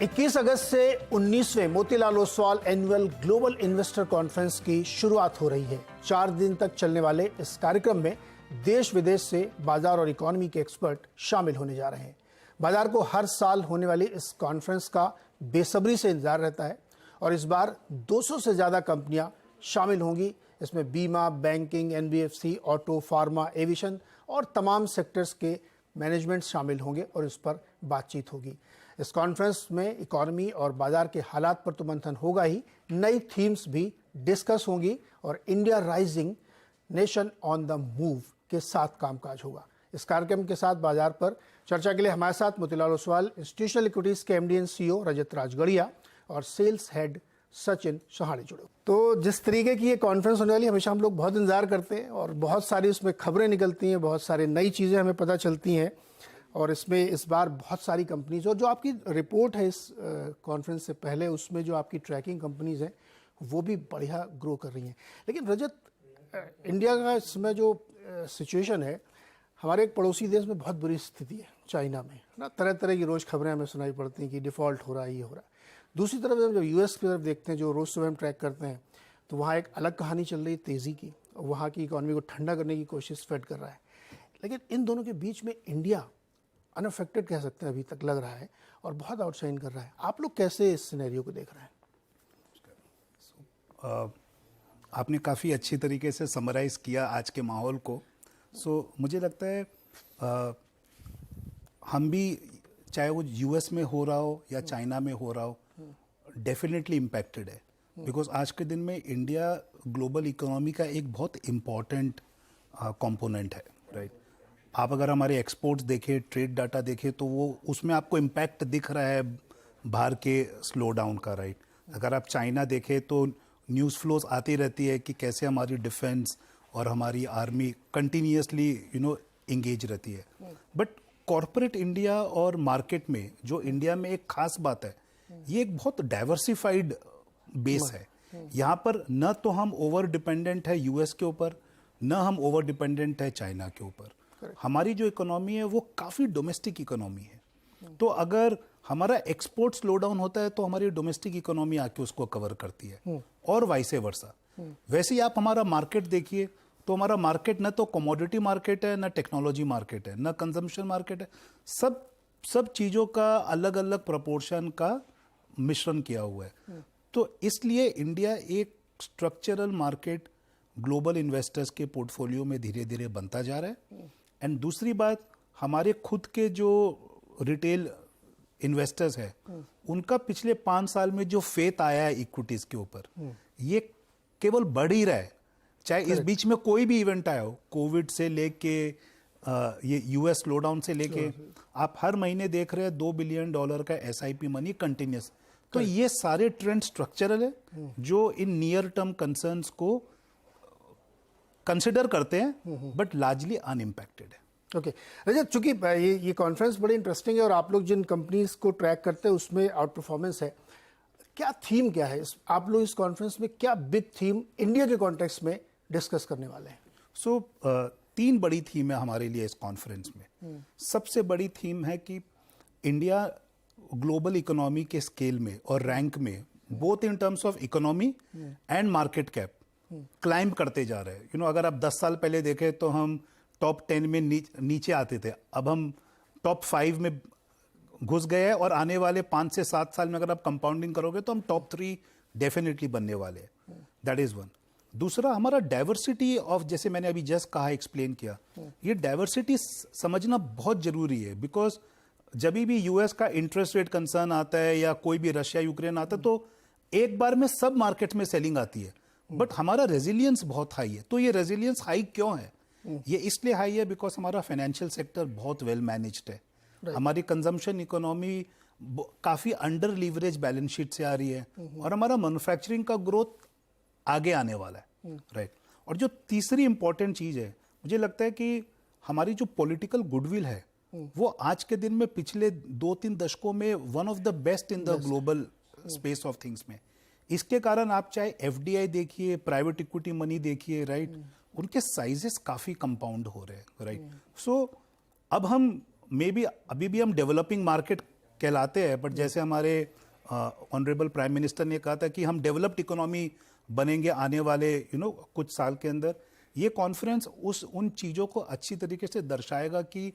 21 अगस्त से 19वें Motilal Oswal annual global investor conference की शुरुआत हो रही है। 4 दिन तक चलने वाले इस कार्यक्रम में देश विदेश से बाजार और इकोनॉमी के एक्सपर्ट शामिल होने जा रहे हैं। बाजार को हर साल होने वाली इस कॉन्फ्रेंस का बेसब्री से इंतजार रहता है और इस बार 200 से ज़्यादा कंपनियां शामिल होंगी। इसमें बीमा, banking, NBFC, auto, pharma, aviation और तमाम सेक्टर्स के मैनेजमेंट शामिल होंगे और इस पर बातचीत होगी। इस कॉन्फ्रेंस में इकोनॉमी और बाजार के हालात पर तो मंथन होगा ही, नई थीम्स भी डिस्कस होंगी और India rising nation on the move के साथ कामकाज होगा। इस कार्यक्रम के साथ बाजार पर चर्चा के लिए हमारे साथ मोतीलाल ओसवाल इंस्टीट्यूशनल इक्विटीज के एमडी एंड सीईओ रजत राजगढ़िया और सेल्स हेड सचिन शहाणे जुड़े। तो जिस तरीके की ये कॉन्फ्रेंस होने वाली है, हमेशा हम लोग बहुत इंतजार करते हैं और बहुत सारी उसमें खबरें निकलती हैं, बहुत सारी नई चीज़ें हमें पता चलती हैं और इसमें इस बार बहुत सारी कंपनीज और जो आपकी रिपोर्ट है इस कॉन्फ्रेंस से पहले, उसमें जो आपकी ट्रैकिंग कंपनीज हैं वो भी बढ़िया ग्रो कर रही हैं। लेकिन रजत, इंडिया का इसमें जो सिचुएशन है, हमारे एक पड़ोसी देश में बहुत बुरी स्थिति है, चाइना में ना, तरह तरह की रोज़ खबरें हमें सुनाई पड़ती हैं कि डिफ़ॉल्ट हो रहा है, ये हो रहा है। दूसरी तरफ जब यूएस की तरफ देखते हैं, जो रोज़ सुबह हम ट्रैक करते हैं, तो वहाँ एक अलग कहानी चल रही है तेज़ी की, वहाँ की इकॉनमी को ठंडा करने की कोशिश फेड कर रहा है। लेकिन इन दोनों के बीच में इंडिया अनअफेक्टेड कह सकते हैं अभी तक लग रहा है और बहुत आउटशाइन कर रहा है। आप लोग कैसे इस सिनेरियो को देख रहे हैं? आपने काफ़ी अच्छी तरीके से समराइज़ किया आज के माहौल को। मुझे लगता है हम भी, चाहे वो यूएस में हो रहा हो या चाइना में हो रहा हो, डेफिनेटली इम्पैक्टेड है। बिकॉज आज के दिन में इंडिया ग्लोबल इकोनॉमी का एक बहुत इम्पॉर्टेंट कंपोनेंट है, राइट। आप अगर हमारे एक्सपोर्ट्स देखें, ट्रेड डाटा देखें, तो वो उसमें आपको इम्पैक्ट दिख रहा है बाहर के स्लो डाउन का, राइट। अगर आप चाइना देखें तो न्यूज़ फ्लोज आती रहती है कि कैसे हमारी डिफेंस और हमारी आर्मी कंटिन्यूसली इंगेज रहती है। बट कॉरपोरेट इंडिया और मार्केट में जो इंडिया में एक खास बात है, ये एक बहुत डाइवर्सिफाइड बेस है। यहाँ पर न तो हम ओवर डिपेंडेंट है यूएस के ऊपर, न हम ओवर डिपेंडेंट है चाइना के ऊपर। हमारी जो इकोनॉमी है वो काफ़ी डोमेस्टिक इकोनॉमी है। तो अगर हमारा एक्सपोर्ट स्लो डाउन होता है तो हमारी डोमेस्टिक इकोनॉमी आके उसको कवर करती है और वाइसे वर्सा। वैसे ही आप हमारा मार्केट देखिए तो हमारा मार्केट न तो कमोडिटी मार्केट है, न टेक्नोलॉजी मार्केट है, न कंजम्पशन मार्केट है। सब चीज़ों का अलग अलग प्रोपोर्शन का मिश्रण किया हुआ है। तो इसलिए इंडिया एक स्ट्रक्चरल मार्केट ग्लोबल इन्वेस्टर्स के पोर्टफोलियो में धीरे धीरे बनता जा रहा है। एंड दूसरी बात, हमारे खुद के जो रिटेल इन्वेस्टर्स है, उनका पिछले 5 साल में जो फेथ आया है इक्विटीज के ऊपर, ये केवल बढ़ ही रहा है। चाहे इस बीच में कोई भी इवेंट आया हो, कोविड से लेके ये यूएस स्लोडाउन से लेके, आप हर महीने देख रहे हैं $2 बिलियन का एसआईपी मनी कंटिन्यूस। तो ये सारे ट्रेंड स्ट्रक्चरल है जो इन नियर टर्म कंसर्न्स को कंसिडर करते हैं, बट लार्जली अनइम्पैक्टेड है। ओके रजत, चूंकि ये कॉन्फ्रेंस बड़ी इंटरेस्टिंग है और आप लोग जिन कंपनीज को ट्रैक करते हैं उसमें आउट परफॉर्मेंस है, क्या थीम क्या है आप लोग इस कॉन्फ्रेंस में क्या बिग थीम इंडिया के कॉन्टेक्स्ट में डिस्कस करने वाले हैं? 3 बड़ी थीम है हमारे लिए इस कॉन्फ्रेंस में। सबसे बड़ी थीम है कि इंडिया ग्लोबल इकोनॉमी के स्केल में और रैंक में, both in terms of economy and market cap, climb करते जा रहे हैं। अगर आप 10 साल पहले देखें तो हम टॉप 10 में नीचे आते थे, अब हम टॉप 5 में घुस गए हैं और आने वाले 5 से 7 साल में अगर आप कंपाउंडिंग करोगे तो हम टॉप 3 डेफिनेटली बनने वाले हैं। That is one. दूसरा, हमारा डाइवर्सिटी ऑफ, जैसे मैंने अभी जस्ट कहा, एक्सप्लेन किया, ये डाइवर्सिटी समझना बहुत जरूरी है। बिकॉज जब भी यूएस का इंटरेस्ट रेट कंसर्न आता है या कोई भी रशिया यूक्रेन आता है तो एक बार में सब मार्केट में सेलिंग आती है, बट हमारा रेजिलियंस बहुत हाई है। तो ये रेजिलियंस हाई क्यों है? ये इसलिए हाई है बिकॉज हमारा फाइनेंशियल सेक्टर बहुत वेल मैनेज्ड है। हमारी कंजम्पशन इकोनॉमी काफी अंडर लीवरेज बैलेंस शीट से आ रही है और हमारा मैन्युफैक्चरिंग का ग्रोथ आगे आने वाला है, राइट। और जो तीसरी इंपॉर्टेंट चीज है, मुझे लगता है कि हमारी जो पॉलिटिकल गुडविल है वो आज के दिन में पिछले 2-3 दशकों में one of the best in the global space of things में। इसके कारण आप चाहे एफडीआई देखिए, प्राइवेट इक्विटी मनी देखिए, राइट, उनके साइजेस काफी कंपाउंड हो रहे हैं, राइट। सो अब हम मे बी अभी भी हम डेवलपिंग मार्केट कहलाते हैं, बट जैसे हमारे ऑनरेबल प्राइम मिनिस्टर ने कहा था कि हम डेवलप्ड इकोनॉमी बनेंगे आने वाले कुछ साल के अंदर। ये कॉन्फ्रेंस उन चीज़ों को अच्छी तरीके से दर्शाएगा कि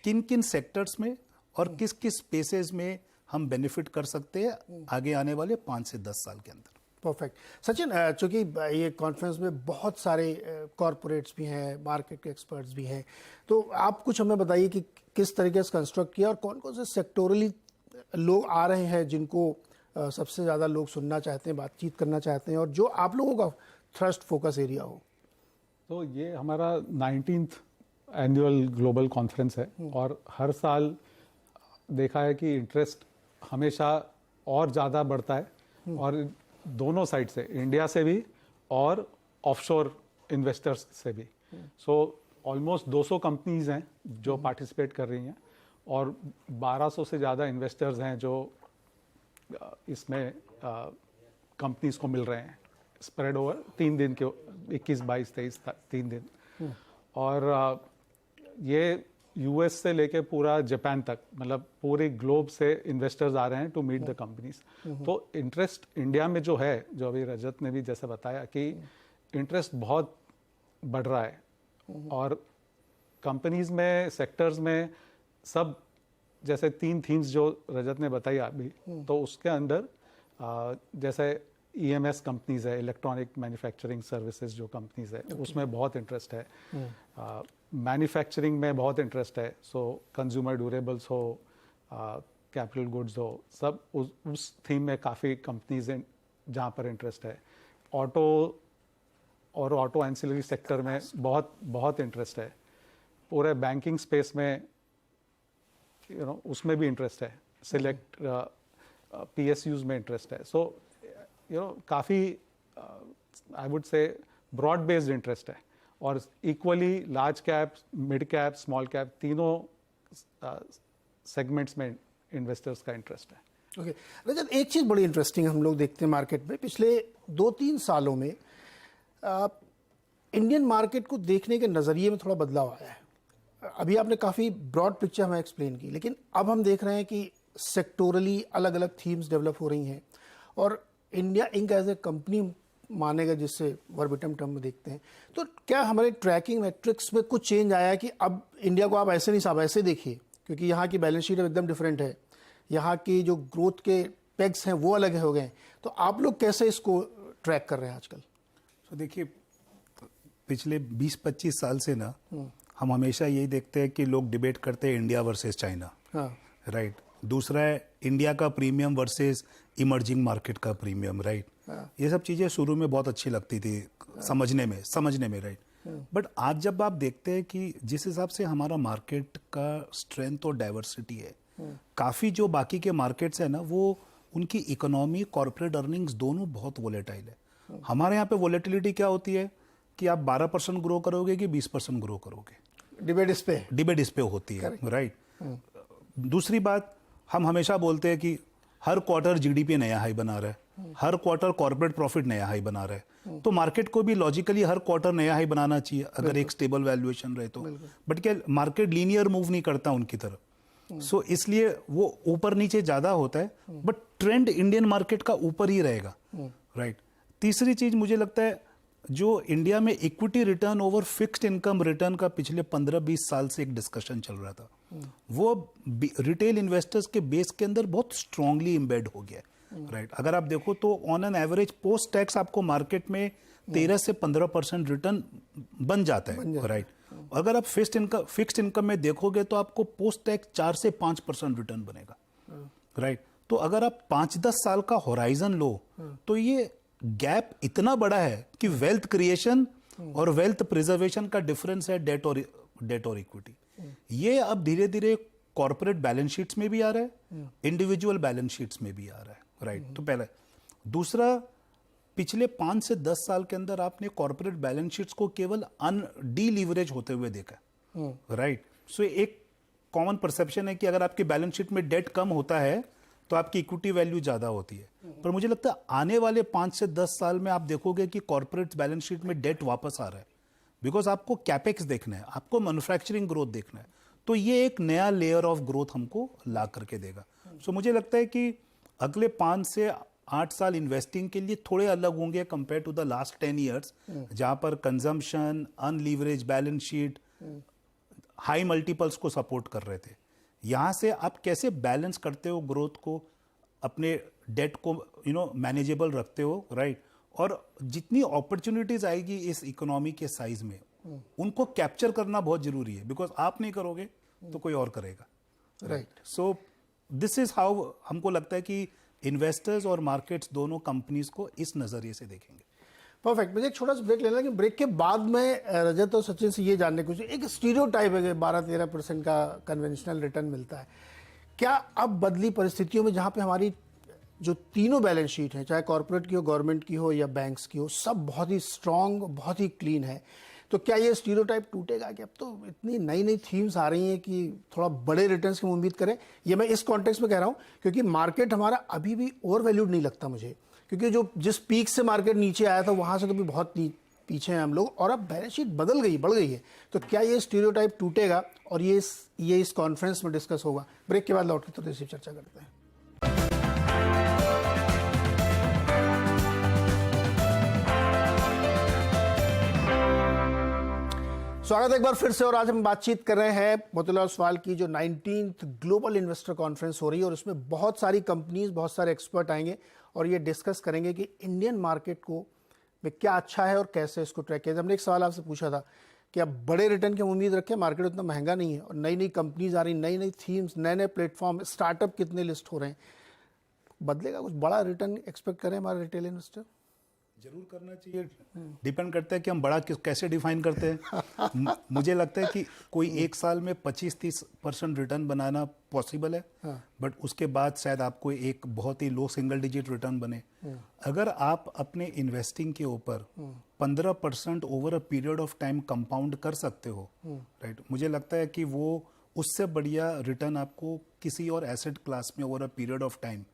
किन किन सेक्टर्स में और किस किस स्पेसेस में हम बेनिफिट कर सकते हैं आगे आने वाले 5 से 10 साल के अंदर। परफेक्ट। सचिन, चूंकि ये कॉन्फ्रेंस में बहुत सारे कॉरपोरेट्स भी हैं, मार्केट के एक्सपर्ट्स भी हैं, तो आप कुछ हमें बताइए कि किस तरीके से कंस्ट्रक्ट किया और कौन कौन से सेक्टोरली लोग आ रहे हैं जिनको सबसे ज़्यादा लोग सुनना चाहते हैं, बातचीत करना चाहते हैं, और जो आप लोगों का थ्रस्ट फोकस एरिया हो। तो ये हमारा 19th एनुअल ग्लोबल कॉन्फ्रेंस है और हर साल देखा है कि इंटरेस्ट हमेशा और ज़्यादा बढ़ता है, और दोनों साइड से, इंडिया से भी और ऑफशोर इन्वेस्टर्स से भी। सो ऑलमोस्ट 200 कंपनीज हैं जो पार्टिसिपेट कर रही हैं और 1200 से ज़्यादा इन्वेस्टर्स हैं जो इसमें कंपनीज को मिल रहे हैं, स्प्रेड ओवर 3 दिन के, 21, 22, 23 3 दिन। और ये यूएस से लेके पूरा जापान तक, मतलब पूरे ग्लोब से इन्वेस्टर्स आ रहे हैं टू मीट द कंपनीज। तो इंटरेस्ट इंडिया में जो है, जो अभी रजत ने भी जैसे बताया कि इंटरेस्ट बहुत बढ़ रहा है, और कंपनीज में, सेक्टर्स में सब, जैसे 3 थीम्स जो रजत ने बताई अभी, तो उसके अंदर जैसे EMS कंपनीज है, इलेक्ट्रॉनिक मैन्युफैक्चरिंग सर्विसेज जो कंपनीज है, उसमें बहुत इंटरेस्ट है। मैन्युफैक्चरिंग में बहुत इंटरेस्ट है। सो कंज्यूमर ड्यूरेबल्स हो, कैपिटल गुड्स हो, सब उस थीम में काफ़ी कंपनीज हैं जहाँ पर इंटरेस्ट है। ऑटो और ऑटो एंसिलरी सेक्टर में बहुत बहुत इंटरेस्ट है। पूरे बैंकिंग स्पेस में उसमें भी इंटरेस्ट है। सिलेक्ट PSUs में इंटरेस्ट है। सो काफ़ी I would say broad based interest है, और equally large cap, mid cap, small cap, तीनों सेगमेंट्स में इन्वेस्टर्स का इंटरेस्ट है। ओके रजत, एक चीज़ बड़ी इंटरेस्टिंग हम लोग देखते हैं मार्केट में, पिछले 2-3 सालों में इंडियन मार्केट को देखने के नज़रिए में थोड़ा बदलाव आया है। अभी आपने काफ़ी ब्रॉड पिक्चर हमें एक्सप्लेन की, लेकिन अब हम देख रहे हैं कि सेक्टोरली अलग अलग थीम्स डेवलप हो रही हैं, और India Inc as a company मानेगा, जिससे वर्बिटम टर्म में देखते हैं। तो क्या हमारे ट्रैकिंग मैट्रिक्स में कुछ चेंज आया है कि अब इंडिया को आप ऐसे नहीं साहब ऐसे देखिए, क्योंकि यहाँ की बैलेंस शीट एकदम डिफरेंट है, यहाँ की जो ग्रोथ के पेग्स हैं वो अलग हो गए। तो आप लोग कैसे इसको ट्रैक कर रहे हैं आजकल? तो देखिए, पिछले 20-25 साल से ना हम हमेशा यही देखते हैं कि लोग डिबेट करते हैं इंडिया वर्सेस चाइना, राइट। दूसरा है इंडिया का प्रीमियम वर्सेस इमर्जिंग मार्केट का प्रीमियम, राइट। ये सब चीज़ें शुरू में बहुत अच्छी लगती थी समझने में, राइट। बट आज जब आप देखते हैं कि जिस हिसाब से हमारा मार्केट का स्ट्रेंथ और डाइवर्सिटी है, काफ़ी जो बाकी के मार्केट्स है ना, वो उनकी इकोनॉमी, कॉर्पोरेट अर्निंग्स दोनों बहुत वोलेटाइल है। हमारे यहाँ पे वोलेटिलिटी क्या होती है कि आप 12% ग्रो करोगे कि 20% ग्रो करोगे, डिबेट इस पे होती है, राइट। दूसरी बात, हम हमेशा बोलते हैं कि हर क्वार्टर GDP नया हाई बना रहा है, हर क्वार्टर कॉर्पोरेट प्रॉफिट नया हाई बना रहा है, तो मार्केट को भी लॉजिकली हर क्वार्टर नया हाई बनाना चाहिए अगर एक स्टेबल वैल्यूएशन रहे तो। बट क्या मार्केट लीनियर मूव नहीं करता उनकी तरफ, सो इसलिए वो ऊपर नीचे ज्यादा होता है, बट ट्रेंड इंडियन मार्केट का ऊपर ही रहेगा, राइट। तीसरी चीज मुझे लगता है, जो इंडिया में equity return over fixed income return का पिछले 15-20 साल से एक डिस्कशन चल रहा था, वो रिटेल इन्वेस्टर्स के बेस के अंदर बहुत स्ट्रांगली एम्बेड हो गया, राइट। अगर आप देखो तो on an average post tax आपको मार्केट में 13 से 15% रिटर्न बन जाता है, राइट। अगर आप फिक्स्ड इनकम में देखोगे तो आपको पोस्ट टैक्स 4 से 5% रिटर्न बनेगा, राइट। तो अगर आप 5-10 साल का होराइजन लो तो ये गैप इतना बड़ा है कि वेल्थ क्रिएशन और वेल्थ प्रिजर्वेशन का डिफरेंस है डेट और इक्विटी। ये अब धीरे धीरे कॉर्पोरेट बैलेंस शीट्स में भी आ रहा है, इंडिविजुअल बैलेंस शीट्स में भी आ रहा है, राइट। तो पहला। दूसरा, पिछले 5 से 10 साल के अंदर आपने कॉर्पोरेट बैलेंस शीट्स को केवल डीलीवरेज होते हुए देखा, राइट। सो एक कॉमन परसेप्शन है कि अगर आपकी बैलेंस शीट में डेट कम होता है तो आपकी इक्विटी वैल्यू ज्यादा होती है, पर मुझे लगता है आने वाले 5 से 10 साल में आप देखोगे कि कॉर्पोरेट बैलेंस शीट में डेट वापस आ रहा है, बिकॉज आपको कैपेक्स देखना है, आपको मैन्युफैक्चरिंग ग्रोथ देखना है, तो ये एक नया लेयर ऑफ ग्रोथ हमको ला करके देगा। सो मुझे लगता है कि अगले 5 से 8 साल इन्वेस्टिंग के लिए थोड़े अलग होंगे compare to the last 10 years, जहां पर consumption, unleverage balance sheet, high multiples को सपोर्ट कर रहे थे। यहां से आप कैसे बैलेंस करते हो ग्रोथ को, अपने डेट को मैनेजेबल रखते हो, राइट? और जितनी अपॉर्चुनिटीज आएगी इस इकोनॉमी के साइज में, उनको कैप्चर करना बहुत जरूरी है, बिकॉज आप नहीं करोगे तो कोई और करेगा, right? So this is how हमको लगता है कि इन्वेस्टर्स और मार्केट्स दोनों कंपनीज को इस नजरिए से देखेंगे। परफेक्ट। मुझे एक छोटा सा ब्रेक लेना है कि ब्रेक के बाद में रजत और सचिन से ये जानने की, एक स्टीरियोटाइप है कि 12-13% का कन्वेंशनल रिटर्न मिलता है। क्या अब बदली परिस्थितियों में जहां पे हमारी जो तीनों बैलेंस शीट है, चाहे कॉर्पोरेट की हो, गवर्नमेंट की हो या बैंक्स की हो, सब बहुत ही स्ट्रांग, बहुत ही क्लीन है, तो क्या ये स्टीरियोटाइप टूटेगा? कि अब तो इतनी नई नई थीम्स आ रही हैं कि थोड़ा बड़े रिटर्न्स की उम्मीद करें? ये मैं इस कॉन्टेक्स्ट में कह रहा हूं क्योंकि मार्केट हमारा अभी भी ओवर वैल्यूड नहीं लगता मुझे, क्योंकि जो जिस पीक से मार्केट नीचे आया था वहां से तो भी बहुत पीछे हैं हम लोग, और अब बैलेंस शीट बदल गई, बढ़ गई है। तो क्या ये स्टीरियोटाइप टूटेगा? और ये इस कॉन्फ्रेंस में डिस्कस होगा। ब्रेक के बाद लौट के थोड़ी सी चर्चा करते हैं। स्वागत है एक बार फिर से। और आज हम बातचीत कर रहे हैं मोतीलाल ओसवाल की जो 19th ग्लोबल इन्वेस्टर कॉन्फ्रेंस हो रही है, और उसमें बहुत सारी कंपनीज, बहुत सारे एक्सपर्ट आएंगे और ये डिस्कस करेंगे कि इंडियन मार्केट को में क्या अच्छा है और कैसे इसको ट्रैक किया। हमने एक सवाल आपसे पूछा था कि अब बड़े रिटर्न की उम्मीद रखें, मार्केट उतना महंगा नहीं है और नई नई कंपनीज आ रही, नई नई थीम्स, नए नए प्लेटफॉर्म, स्टार्टअप कितने लिस्ट हो रहे हैं, बदलेगा कुछ? बड़ा रिटर्न एक्सपेक्ट करें हमारे रिटेल इन्वेस्टर? जरूर करना चाहिए। डिपेंड करता है कि हम बड़ा कैसे डिफाइन करते हैं। मुझे लगता है कि कोई एक साल में 25-30% रिटर्न बनाना पॉसिबल है, बट उसके बाद शायद आपको एक बहुत ही लो सिंगल डिजिट रिटर्न बने। अगर आप अपने इन्वेस्टिंग के ऊपर 15% over a period of time compound कर सकते हो, राइट, मुझे लगता है कि वो उससे बढ़िया रिटर्न आपको किसी और एसेट क्लास में over a period of time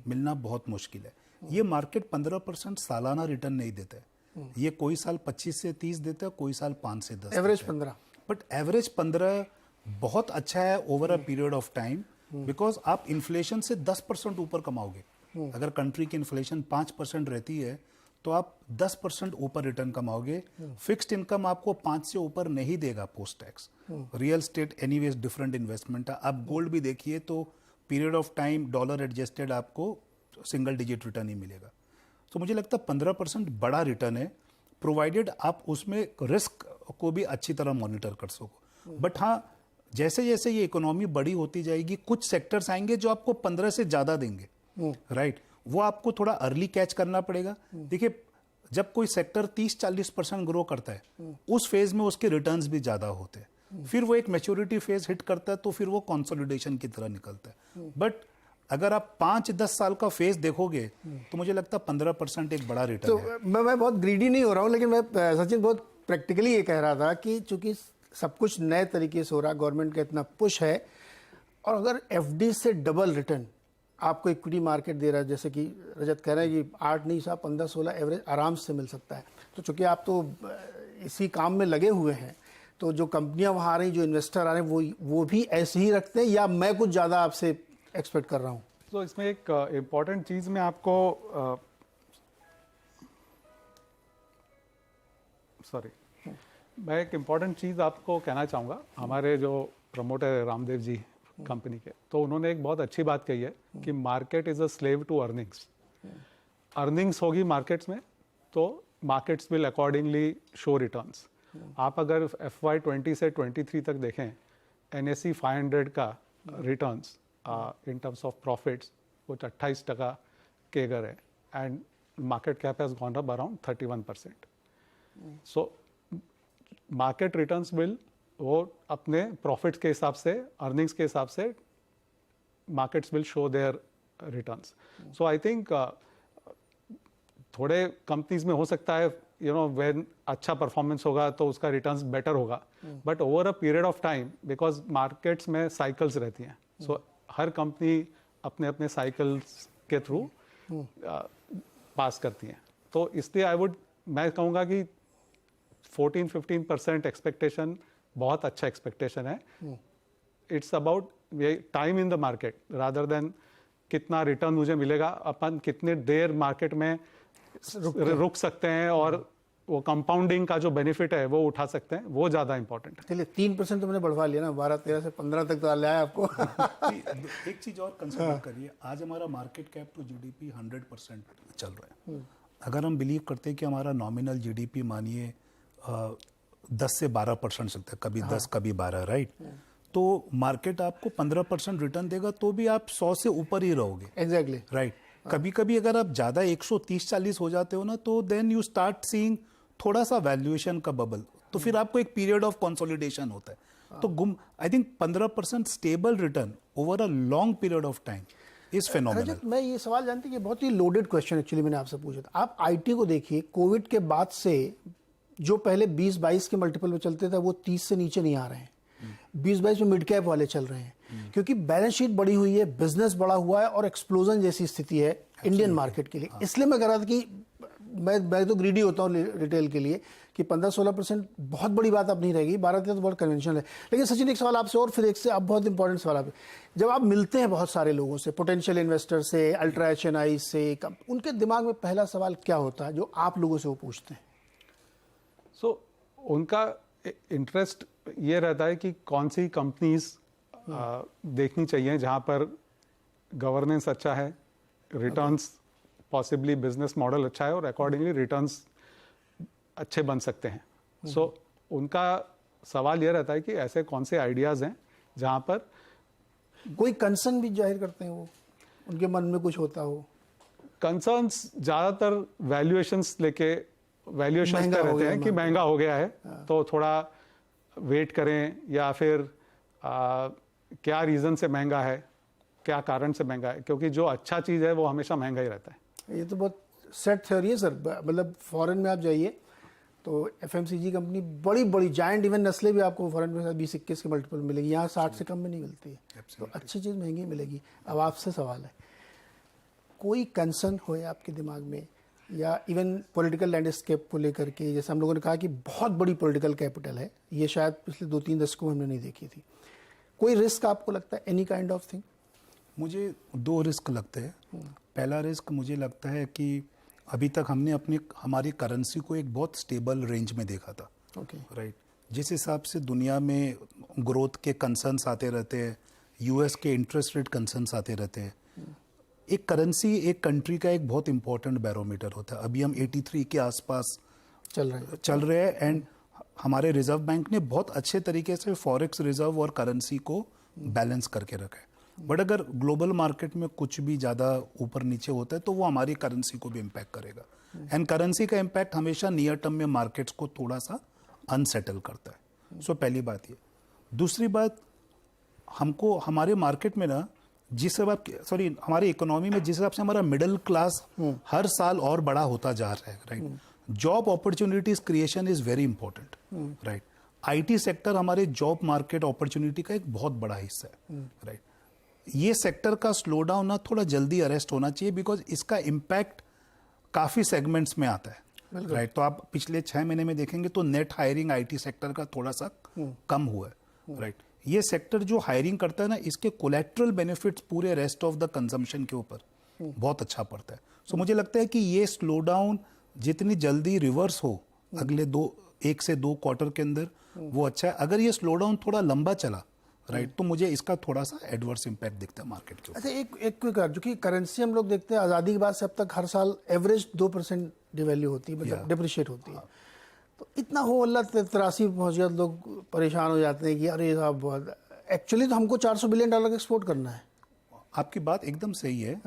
मिलना बहुत मुश्किल है। ये मार्केट 15% सालाना रिटर्न नहीं देता है। ये कोई साल 25 से 30 देता है, कोई साल 5 से 10, एवरेज 15। बट एवरेज 15 बहुत अच्छा है over a period of time, because आप इन्फ्लेशन से 10% ऊपर कमाओगे। अगर कंट्री की इन्फ्लेशन 5% रहती है तो आप 10% ऊपर रिटर्न कमाओगे। फिक्स्ड इनकम आपको 5 से ऊपर नहीं देगा post tax. Real estate anyways different investment है। आप गोल्ड भी देखिए तो period of time dollar adjusted आपको सिंगल डिजिट रिटर्न ही मिलेगा। तो मुझे लगता है 15% बड़ा रिटर्न है, प्रोवाइडेड आप उसमें रिस्क को भी अच्छी तरह मॉनिटर कर सको। बट हाँ, जैसे जैसे ये इकोनॉमी बड़ी होती जाएगी, कुछ सेक्टर्स आएंगे जो आपको 15 से ज्यादा देंगे, राइट? वो आपको थोड़ा अर्ली कैच करना पड़ेगा। देखिए, जब कोई सेक्टर 30-40% ग्रो करता है, उस फेज में उसके रिटर्न्स भी ज्यादा होते हैं। फिर वो एक मैच्योरिटी फेज हिट करता है तो फिर वो कंसोलिडेशन की तरह निकलता है। बट अगर आप 5-10 साल का फेज देखोगे तो मुझे लगता है 15% एक बड़ा रिटर्न है। तो मैं बहुत ग्रीडी नहीं हो रहा हूँ, लेकिन मैं सचिन बहुत प्रैक्टिकली ये कह रहा था कि चूंकि सब कुछ नए तरीके से हो रहा है, गवर्नमेंट का इतना पुश है, और अगर एफडी से डबल रिटर्न आपको इक्विटी मार्केट दे रहा है, जैसे कि रजत कह रहे हैं कि 8 नहीं साहब 15-16 एवरेज आराम से मिल सकता है। तो चूंकि आप तो इसी काम में लगे हुए हैं, तो जो कंपनियां वहाँ आ रही, जो इन्वेस्टर आ रहे हैं, वो भी ऐसे ही रखते हैं, या मैं कुछ ज़्यादा आपसे एक्सपेक्ट कर रहा हूँ? तो इसमें एक इम्पॉर्टेंट चीज़ मैं आपको मैं एक इम्पॉर्टेंट चीज़ आपको कहना चाहूँगा। हमारे जो प्रमोटर है रामदेव जी कंपनी के, तो उन्होंने एक बहुत अच्छी बात कही है कि market is a slave to earnings. Earnings होगी मार्केट्स में तो markets will accordingly show returns. आप अगर FY20 से 23 तक देखें, NSE 500 का returns in terms of profits कुछ 28% केगर है, and market cap has gone up around 31%. So market returns will वो अपने profits के हिसाब से, earnings के हिसाब से markets will show their returns. So I think थोड़े companies में हो सकता है when अच्छा परफॉर्मेंस होगा तो उसका रिटर्न्स बेटर होगा, but over a period of time, because markets में साइकिल्स रहती हैं, सो हर कंपनी अपने अपने साइकिल्स के थ्रू पास करती हैं। तो इसलिए मैं कहूँगा कि 14-15% एक्सपेक्टेशन बहुत अच्छा एक्सपेक्टेशन है। It's about time in the market rather than कितना रिटर्न मुझे मिलेगा, अपन कितने देर मार्केट में रुक सकते हैं और वो कंपाउंडिंग का जो बेनिफिट है वो उठा सकते हैं, वो ज़्यादा इंपॉर्टेंट है। चलिए 3% तो मैंने बढ़वा लिया ना, 12-13 से 15 तक तो लाया आपको। एक चीज और कंसिडर करिए, आज हमारा मार्केट कैप टू जीडीपी 100% चल रहा है। अगर हम बिलीव करते हैं कि हमारा नॉमिनल जीडीपी मानिए 10 से 12% सकता है, कभी 10 कभी 12, राइट, तो मार्केट आपको 15% रिटर्न देगा तो भी आप 100 से ऊपर ही रहोगे। Exactly right. कभी कभी अगर आप ज्यादा 130-40 हो जाते हो ना, तो देन यू स्टार्ट सीइंग थोड़ा सा वैल्यूएशन का बबल, तो फिर आपको एक पीरियड ऑफ कंसोलिडेशन होता है। तो I think 15% stable return over a long period of time is phenomenal. Rajat, मैं ये सवाल जानती कि बहुत ही लोडेड क्वेश्चन एक्चुअली मैंने आपसे पूछा था। आप आईटी को देखिए, कोविड के बाद से जो पहले 20-22 के मल्टीपल में चलते थे वो 30 से नीचे नहीं आ रहे हैं। 20-22 में मिड कैप वाले चल रहे हैं, क्योंकि बैलेंस शीट बड़ी हुई है, बिजनेस बड़ा हुआ है और एक्सप्लोजन जैसी स्थिति है इंडियन मार्केट के लिए। इसलिए मैं कह रहा था कि मैं तो ग्रीडी होता हूँ रिटेल के लिए कि 15-16% बहुत बड़ी बात अब नहीं रहेगी, 12-13 तो बहुत कन्वेंशनल है। लेकिन सचिन, एक सवाल आपसे और फिर एक से अब बहुत इंपॉर्टेंट सवाल आप, जब आप मिलते हैं बहुत सारे लोगों से, पोटेंशियल इन्वेस्टर से, अल्ट्रा एचएनआई से, उनके दिमाग में पहला सवाल क्या होता है जो आप लोगों से वो पूछते हैं? उनका इंटरेस्ट ये रहता है कि कौन सी कंपनीज देखनी चाहिए जहां पर गवर्नेंस अच्छा है, रिटर्न्स पॉसिबली बिजनेस मॉडल अच्छा है और अकॉर्डिंगली रिटर्न्स अच्छे बन सकते हैं। उनका सवाल ये रहता है कि ऐसे कौन से आइडियाज हैं जहां पर कोई कंसर्न भी जाहिर करते हैं, वो उनके मन में कुछ होता हो? कंसर्न्स ज़्यादातर वैल्यूएशंस पे रहते हैं कि महंगा हो गया है, तो थोड़ा वेट करें, या फिर क्या रीज़न से महंगा है, क्या कारण से महंगा है, क्योंकि जो अच्छा चीज़ है वो हमेशा महंगा ही रहता है। ये तो बहुत सेट थ्योरी है सर। मतलब फॉरेन में आप जाइए तो एफएमसीजी कंपनी बड़ी बड़ी जायंट, इवन नेस्ले भी आपको फॉरेन में 20-21 के मल्टीपल मिलेगी, यहाँ 60 से कम में नहीं मिलती है। तो अच्छी चीज़ महंगी मिलेगी। अब आपसे सवाल है, कोई कंसर्न हो आपके दिमाग में, या इवन पॉलिटिकल लैंडस्केप को लेकर के? जैसे हम लोगों ने कहा कि बहुत बड़ी पॉलिटिकल कैपिटल है, ये शायद पिछले 2-3 दशकों में हमने नहीं देखी थी। कोई रिस्क आपको लगता है, एनी काइंड ऑफ थिंग? मुझे 2 रिस्क लगते हैं। पहला रिस्क मुझे लगता है कि अभी तक हमने हमारी करेंसी को एक बहुत स्टेबल रेंज में देखा था। राइट। जिस हिसाब से दुनिया में ग्रोथ के कंसर्न्स आते रहते हैं, यूएस के इंटरेस्ट रेट कंसर्न्स आते रहते हैं, एक करेंसी एक कंट्री का एक बहुत इंपॉर्टेंट बैरोमीटर होता है। अभी हम 83 के आसपास चल रहे हैं एंड हमारे रिजर्व बैंक ने बहुत अच्छे तरीके से फॉरेक्स रिजर्व और करेंसी को बैलेंस करके रखा है। बट अगर ग्लोबल मार्केट में कुछ भी ज़्यादा ऊपर नीचे होता है तो वो हमारी करेंसी को भी इम्पैक्ट करेगा, एंड करेंसी का इम्पैक्ट हमेशा नियर टर्म में मार्केट्स को थोड़ा सा अनसेटल करता है। सो पहली बात ये। दूसरी बात, हमको हमारे मार्केट में ना हमारी इकोनॉमी में जिस हिसाब से हमारा मिडिल क्लास हर साल और बड़ा होता जा रहा है, right, job opportunities creation is very important, right. IT sector हमारे जॉब मार्केट अपॉर्चुनिटी का एक बहुत बड़ा हिस्सा है, राइट। ये सेक्टर का स्लो डाउन ना थोड़ा जल्दी अरेस्ट होना चाहिए, बिकॉज इसका इम्पैक्ट काफी सेगमेंट्स में आता है, राइट। तो आप पिछले 6 महीने में देखेंगे तो नेट हायरिंग आईटी सेक्टर का थोड़ा सा कम हुआ है, राइट। ये सेक्टर जो हायरिंग करता है ना, इसके कोलैटरल बेनिफिट्स पूरे रेस्ट ऑफ द कंजम्पशन के ऊपर बहुत अच्छा पड़ता है। सो मुझे लगता है कि ये स्लो डाउन जितनी जल्दी रिवर्स हो अगले 1 से 2 क्वार्टर के अंदर, वो अच्छा है। अगर ये स्लो डाउन थोड़ा लंबा चला, राइट, तो मुझे इसका थोड़ा सा एडवर्स इम्पैक्ट दिखता है मार्केट के ऊपर। अच्छा, एक क्विक, जो कि करेंसी हम लोग देखते हैं आज़ादी के बाद से अब तक हर साल एवरेज 2% डिवैल्यू होती है, मतलब डिप्रिशिएट होती है। तो इतना हो अल्लाह 83 पहुँच गया, लोग परेशान हो जाते हैं कि अरे साहब बहुत, एक्चुअली तो हमको $400 बिलियन का एक्सपोर्ट करना है। आपकी बात एकदम सही है।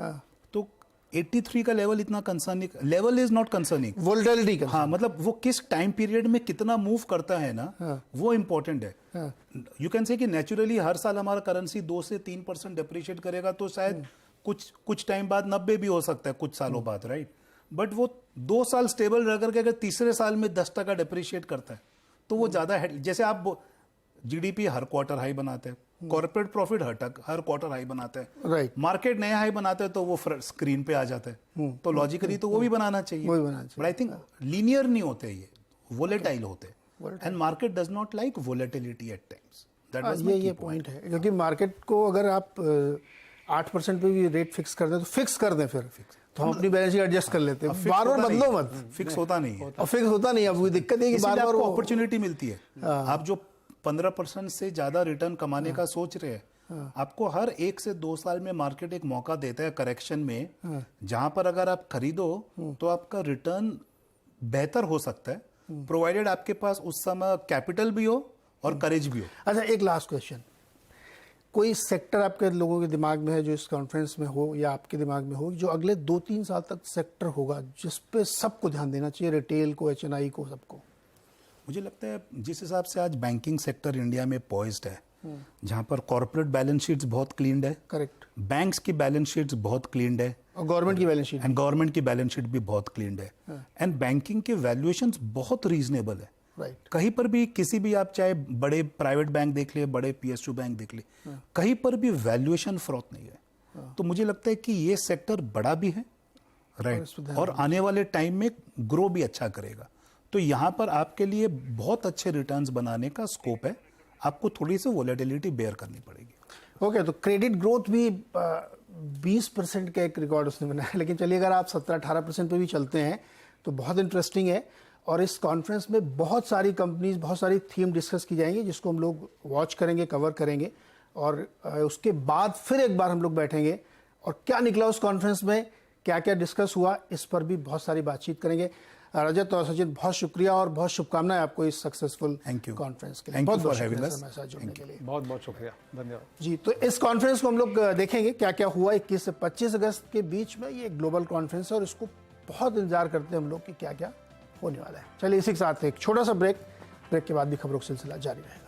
तो 83 का लेवल इतना concerning level is not concerning, volatility का, हाँ, मतलब वो किस टाइम पीरियड में कितना मूव करता है ना, वो इम्पोर्टेंट है। यू कैन से कि नेचुरली हर साल हमारा करेंसी 2 से 3% डिप्रिशिएट करेगा, तो शायद कुछ टाइम बाद 90 भी हो सकता है, कुछ सालों बाद, राइट। बट वो 2 साल स्टेबल रह करके अगर तीसरे साल में 10% डिप्रिशिएट करता है तो वो ज्यादा है। जैसे आप जीडीपी हर क्वार्टर हाई बनाते हैं, कॉर्पोरेट प्रॉफिट हर क्वार्टर हाई बनाता है, राइट, मार्केट नया हाई बनाता है तो वो स्क्रीन पे आ जाता है, तो लॉजिकली तो वो भी बनाना चाहिए, बट आई थिंक लीनियर नहीं होते, ये वोलेटाइल होते हैं, and market does not like volatility at times. That was ये पॉइंट है, क्योंकि मार्केट को अगर आप 8% पे भी रेट फिक्स कर दें तो फिक्स कर दें, फिर तो हम अपनी बैलेंस शीट एडजस्ट कर लेते हैं, बार बार बदलो मत। फिक्स होता नहीं है, और फिक्स होता नहीं, अब वो दिक्कत है कि बार बार अपॉर्चुनिटी मिलती है। आप जो 15% से ज्यादा रिटर्न कमाने का सोच रहे हैं, आपको हर 1 से 2 साल में मार्केट एक मौका देता है करेक्शन में, जहां पर अगर आप खरीदो तो आपका रिटर्न बेहतर हो सकता है, प्रोवाइडेड आपके पास उस समय कैपिटल भी हो और करेज भी हो। अच्छा, एक लास्ट क्वेश्चन, कोई सेक्टर आपके लोगों के दिमाग में है जो इस कॉन्फ्रेंस में हो या आपके दिमाग में हो, जो अगले 2-3 साल तक सेक्टर होगा जिस पे सबको ध्यान देना चाहिए, रिटेल को, HNI को, सबको? मुझे लगता है जिस हिसाब से आज बैंकिंग सेक्टर इंडिया में पॉइज्ड है, जहां पर कॉर्पोरेट बैलेंस शीट्स बहुत क्लीन्ड है, करेक्ट, बैंक्स की बैलेंस शीट्स बहुत क्लीन्ड है, और गवर्नमेंट की बैलेंस शीट, एंड गवर्नमेंट की बैलेंस शीट भी बहुत क्लीन्ड है, एंड बैंकिंग के वैल्यूएशंस बहुत रीजनेबल है। राइट, कहीं पर भी किसी भी, आप चाहे बड़े प्राइवेट बैंक देख ले, बड़े PSU बैंक देख ले, कहीं पर भी वैल्यूएशन फ्रॉड नहीं है। तो मुझे लगता है कि ये सेक्टर बड़ा भी है, राइट, और आने वाले टाइम में ग्रो भी अच्छा करेगा। तो यहाँ पर आपके लिए बहुत अच्छे रिटर्न्स बनाने का स्कोप है, आपको थोड़ी सी वोलेटिलिटी बेयर करनी पड़ेगी। ओके, तो क्रेडिट ग्रोथ भी 20% का एक रिकॉर्ड उसने बनाया, लेकिन चलिए अगर आप 17-18% पे भी चलते हैं तो बहुत इंटरेस्टिंग है। और इस कॉन्फ्रेंस में बहुत सारी कंपनीज, बहुत सारी थीम डिस्कस की जाएंगी जिसको हम लोग वॉच करेंगे, कवर करेंगे, और उसके बाद फिर एक बार हम लोग बैठेंगे और क्या निकला उस कॉन्फ्रेंस में, क्या क्या डिस्कस हुआ, इस पर भी बहुत सारी बातचीत करेंगे। रजत और सचिन, बहुत शुक्रिया और बहुत शुभकामनाएं आपको इस सक्सेसफुल कॉन्फ्रेंस के लिए। बहुत बहुत शुक्रिया सर, हमारे साथ जुड़ने के लिए। बहुत बहुत शुक्रिया, धन्यवाद जी। तो इस कॉन्फ्रेंस को हम लोग देखेंगे क्या क्या हुआ 21 से 25 अगस्त के बीच में। ये ग्लोबल कॉन्फ्रेंस है और इसको बहुत इंतजार करते हैं हम लोग कि क्या क्या होने वाला है। चलिए इसी के साथ एक छोटा सा ब्रेक के बाद भी खबरों का सिलसिला जारी रहेगा।